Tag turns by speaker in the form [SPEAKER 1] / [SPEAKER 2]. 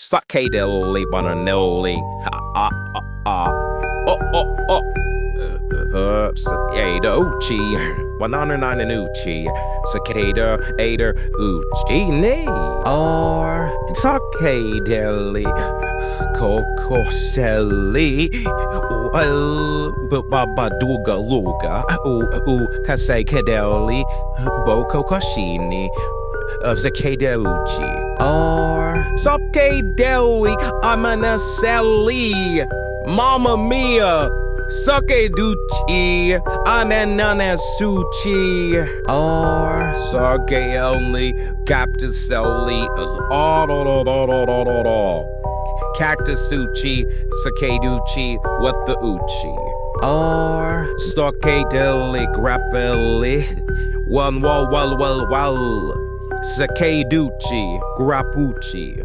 [SPEAKER 1] Cicadelli, Bananelli. Cicada Uchi, 109 Uchi, Cicada Ader Uchi, nay, or Cicadelli, Cocoselli, Babaduga Luga, Cicadelli, Boko Koshini. Of Cicadelli, or Cicadelli, Amanaseli, Mamma Mia, Cicaducci, Ananasucci, or Cicadelli, Captaselli, Cactusucci, Cicaducci, what the Uchi, or Cicadelli, Grappelli, one wall, Cicaducci, Grappucci.